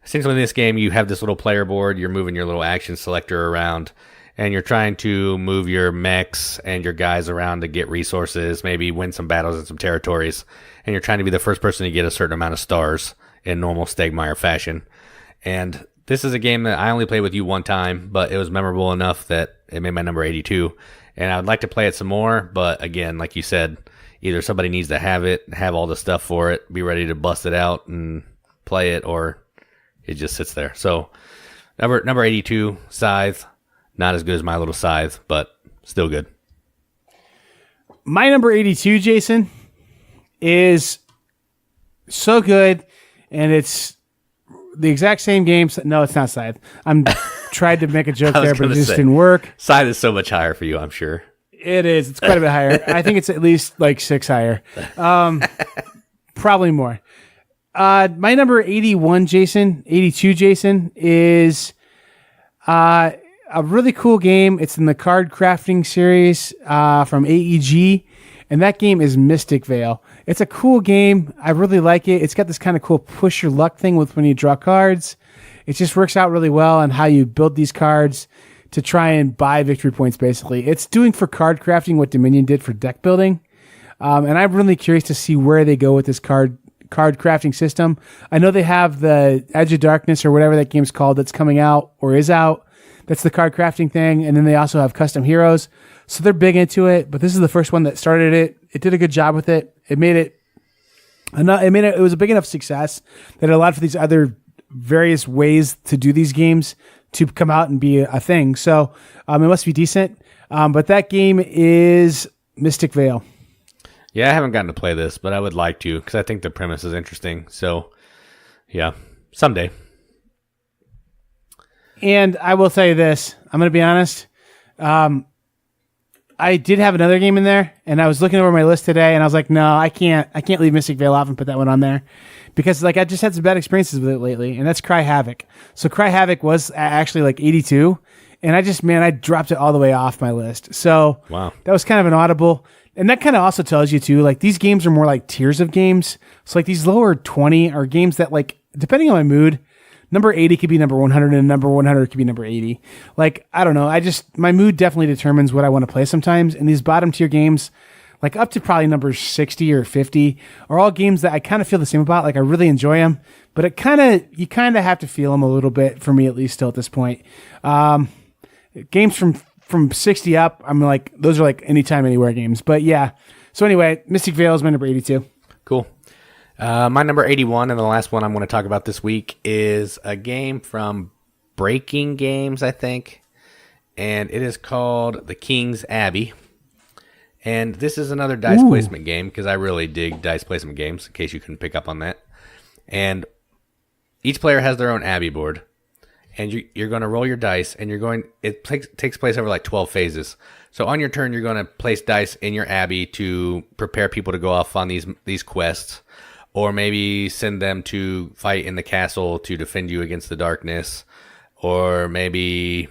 essentially in this game, you have this little player board. You're moving your little action selector around, and you're trying to move your mechs and your guys around to get resources, maybe win some battles in some territories. And you're trying to be the first person to get a certain amount of stars in normal Stegmaier fashion. And this is a game that I only played with you one time, but it was memorable enough that it made my number 82. And I would like to play it some more, but again, like you said, either somebody needs to have it, have all the stuff for it, be ready to bust it out and play it, or it just sits there. So number 82, Scythe. Not as good as My Little Scythe, but still good. My number 82, Jason, is so good, and it's the exact same games. No, it's not Scythe. I'm tried to make a joke there, but it just say, didn't work. Scythe is so much higher for you, I'm sure. It is. It's quite a bit higher. I think it's at least like 6 higher. Probably more. My number 81 Jason, 82 Jason is a really cool game. It's in the card crafting series from AEG, and that game is Mystic Veil. It's a cool game. I really like it. It's got this kind of cool push your luck thing with when you draw cards. It just works out really well on how you build these cards to try and buy victory points, basically. It's doing for card crafting what Dominion did for deck building. And I'm really curious to see where they go with this card crafting system. I know they have the Edge of Darkness or whatever that game's called that's coming out or is out. That's the card crafting thing. And then they also have custom heroes. So they're big into it, but this is the first one that started it. It did a good job with it. It was a big enough success that it allowed for these other various ways to do these games to come out and be a thing. So it must be decent. But that game is Mystic Veil. Yeah, I haven't gotten to play this, but I would like to because I think the premise is interesting. So, yeah, someday. And I will tell you this. I'm going to be honest. I did have another game in there, and I was looking over my list today, and I was like, no, I can't leave Mystic Veil off and put that one on there because like I just had some bad experiences with it lately, and that's Cry Havoc. So Cry Havoc was actually like 82, and I dropped it all the way off my list. So wow, that was kind of an audible. And that kind of also tells you too, like these games are more like tiers of games. So like these lower 20 are games that like, depending on my mood, number 80 could be number 100 and number 100 could be number 80. Like, I don't know. My mood definitely determines what I want to play sometimes. And these bottom tier games, like up to probably number 60 or 50 are all games that I kind of feel the same about. Like I really enjoy them, but you kind of have to feel them a little bit for me, at least still at this point. Games from 60 up, I'm like, those are like anytime, anywhere games. But yeah. So anyway, Mystic Veil is my number 82. Cool. My number 81 and the last one I'm going to talk about this week is a game from Breaking Games, I think. And it is called The King's Abbey. And this is another dice placement game because I really dig dice placement games, in case you couldn't pick up on that. And each player has their own Abbey board. And you're going to roll your dice, and it takes place over like 12 phases. So on your turn, you're going to place dice in your abbey to prepare people to go off on these quests, or maybe send them to fight in the castle to defend you against the darkness, or maybe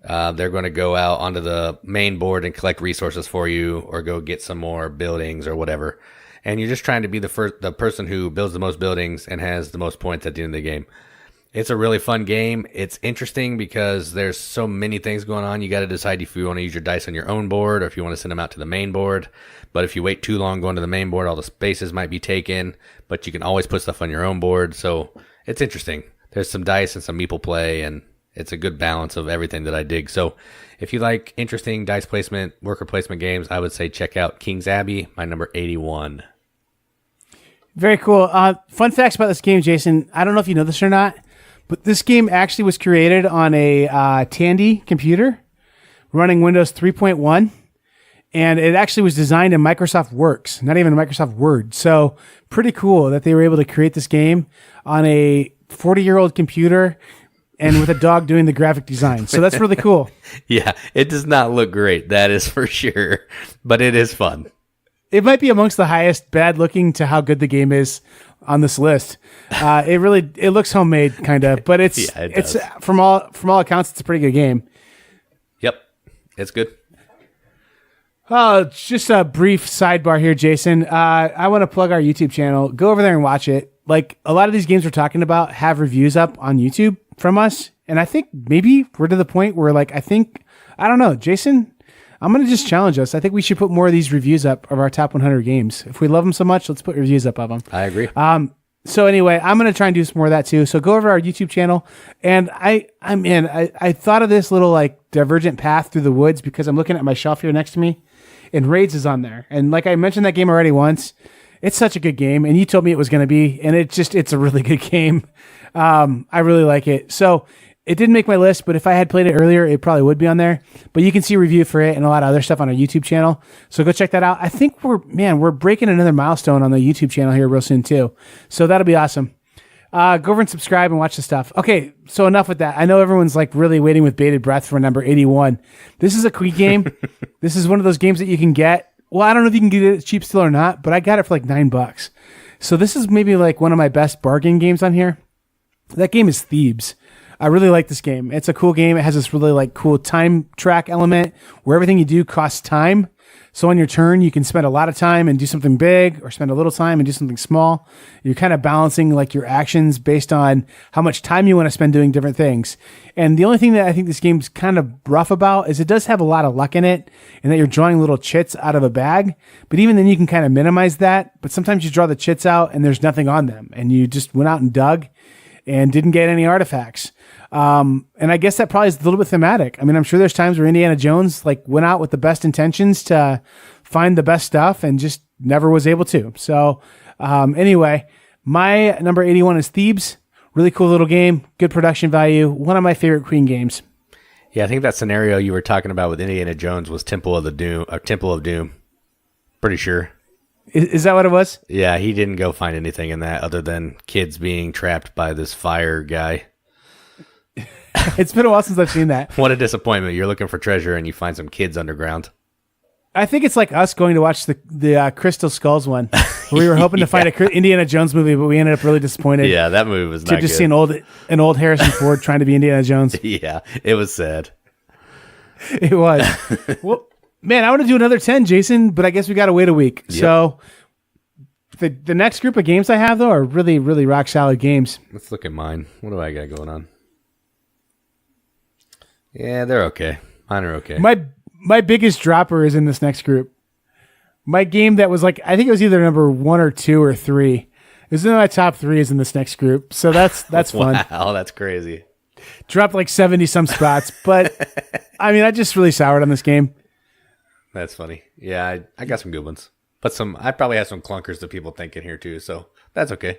they're going to go out onto the main board and collect resources for you, or go get some more buildings or whatever. And you're just trying to be the person who builds the most buildings and has the most points at the end of the game. It's a really fun game. It's interesting because there's so many things going on. You got to decide if you want to use your dice on your own board or if you want to send them out to the main board. But if you wait too long going to the main board, all the spaces might be taken. But you can always put stuff on your own board. So it's interesting. There's some dice and some meeple play, and it's a good balance of everything that I dig. So if you like interesting dice placement, worker placement games, I would say check out King's Abbey, my number 81. Very cool. Fun facts about this game, Jason. I don't know if you know this or not, but this game actually was created on a Tandy computer running Windows 3.1, and it actually was designed in Microsoft Works, not even Microsoft Word. So pretty cool that they were able to create this game on a 40-year-old computer and with a dog doing the graphic design. So that's really cool. Yeah, it does not look great, that is for sure, but it is fun. It might be amongst the highest bad looking to how good the game is on this list. It looks homemade kind of, but it's from all accounts, it's a pretty good game. Yep. It's good. Just a brief sidebar here, Jason. I want to plug our YouTube channel. Go over there and watch it. Like a lot of these games we're talking about have reviews up on YouTube from us. And I think maybe we're to the point where I don't know, Jason, I'm going to just challenge us. I think we should put more of these reviews up of our top 100 games. If we love them so much, let's put reviews up of them. I agree. So anyway, I'm going to try and do some more of that too. So go over to our YouTube channel. And I thought of this little like divergent path through the woods because I'm looking at my shelf here next to me and Raids is on there. And like I mentioned that game already once, it's such a good game. And you told me it was going to be, and it's a really good game. I really like it. So it didn't make my list, but if I had played it earlier, it probably would be on there. But you can see a review for it and a lot of other stuff on our YouTube channel. So go check that out. I think we're breaking another milestone on the YouTube channel here real soon too. So that'll be awesome. Go over and subscribe and watch the stuff. Okay, so enough with that. I know everyone's like really waiting with bated breath for number 81. This is a quick game. This is one of those games that you can get. Well, I don't know if you can get it cheap still or not, but I got it for like $9. So this is maybe like one of my best bargain games on here. That game is Thebes. I really like this game. It's a cool game. It has this really like cool time track element where everything you do costs time. So on your turn, you can spend a lot of time and do something big, or spend a little time and do something small. You're kind of balancing like your actions based on how much time you want to spend doing different things. And the only thing that I think this game's kind of rough about is it does have a lot of luck in it, and that you're drawing little chits out of a bag. But even then you can kind of minimize that. But sometimes you draw the chits out and there's nothing on them, and you just went out and dug and didn't get any artifacts. And I guess that probably is a little bit thematic. I mean, I'm sure there's times where Indiana Jones like went out with the best intentions to find the best stuff and just never was able to. So, anyway, my number 81 is Thebes. Really cool little game, good production value. One of my favorite Queen games. Yeah, I think that scenario you were talking about with Indiana Jones was Temple of Doom. Pretty sure. Is that what it was? Yeah, he didn't go find anything in that other than kids being trapped by this fire guy. It's been a while since I've seen that. What a disappointment. You're looking for treasure and you find some kids underground. I think it's like us going to watch the Crystal Skulls one. Where we were hoping to find a Indiana Jones movie, but we ended up really disappointed. Yeah, that movie was not to just good. see an old Harrison Ford trying to be Indiana Jones. Yeah, it was sad. It was. Well, man, I want to do another 10, Jason, but I guess we got to wait a week. Yep. So the next group of games I have, though, are really, really rock solid games. Let's look at mine. What do I got going on? Yeah, they're okay. Mine are okay. My biggest dropper is in this next group. My game that was like, I think it was either number 1 or 2 or 3. Is in my top 3 is in this next group. So that's fun. Wow, that's crazy. Dropped like 70 some spots, but I mean, I just really soured on this game. That's funny. Yeah, I got some good ones. But I probably have some clunkers that people think in here too, so that's okay.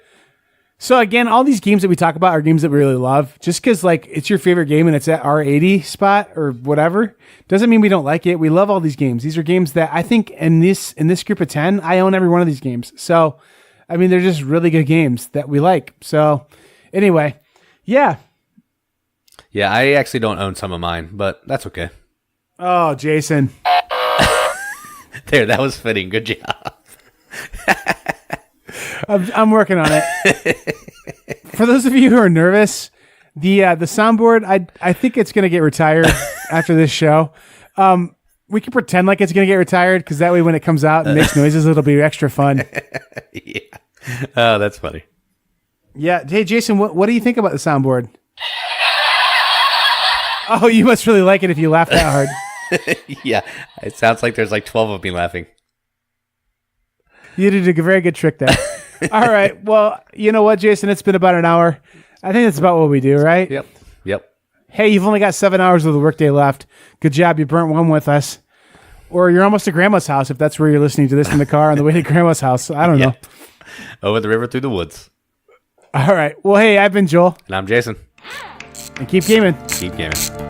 So again, all these games that we talk about are games that we really love. Just because like it's your favorite game and it's at our 80 spot or whatever, doesn't mean we don't like it. We love all these games. These are games that I think in this group of 10, I own every one of these games. So, I mean, they're just really good games that we like. So anyway, yeah. Yeah, I actually don't own some of mine, but that's okay. Oh, Jason. There, that was fitting. Good job. I'm working on it. For those of you who are nervous, the soundboard, I think it's going to get retired after this show. We can pretend like it's going to get retired because that way when it comes out and makes noises, it'll be extra fun. Yeah. Oh, that's funny. Yeah. Hey, Jason, what do you think about the soundboard? Oh, you must really like it if you laugh that hard. Yeah. It sounds like there's like 12 of me laughing. You did a very good trick there. All right. Well, you know what, Jason? It's been about an hour. I think that's about what we do, right? Yep. Hey, you've only got 7 hours of the workday left. Good job. You burnt one with us. Or you're almost to Grandma's house if that's where you're listening to this in the car on the way to Grandma's house. I don't know. Over the river through the woods. All right. Well, hey, I've been Joel. And I'm Jason. And keep gaming. Keep gaming.